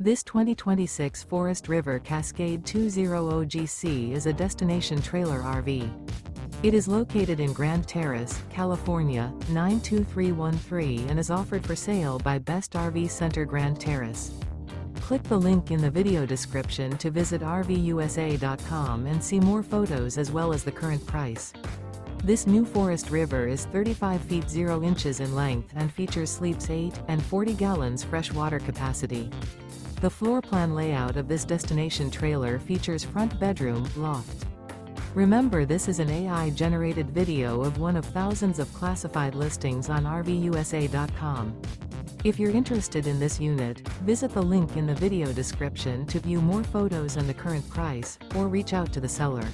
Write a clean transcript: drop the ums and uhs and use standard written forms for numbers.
This 2026 Forest River Cascade 200GC is a destination trailer RV. It is located in Grand Terrace, California, 92313 and is offered for sale by Best RV Center Grand Terrace. Click the link in the video description to visit RVUSA.com and see more photos as well as the current price. This new Forest River is 35 feet 0 inches in length and features sleeps 8 and 40 gallons fresh water capacity. The floor plan layout of this destination trailer features front bedroom, loft. Remember, this is an AI-generated video of one of thousands of classified listings on RVUSA.com. If you're interested in this unit, visit the link in the video description to view more photos and the current price, or reach out to the seller.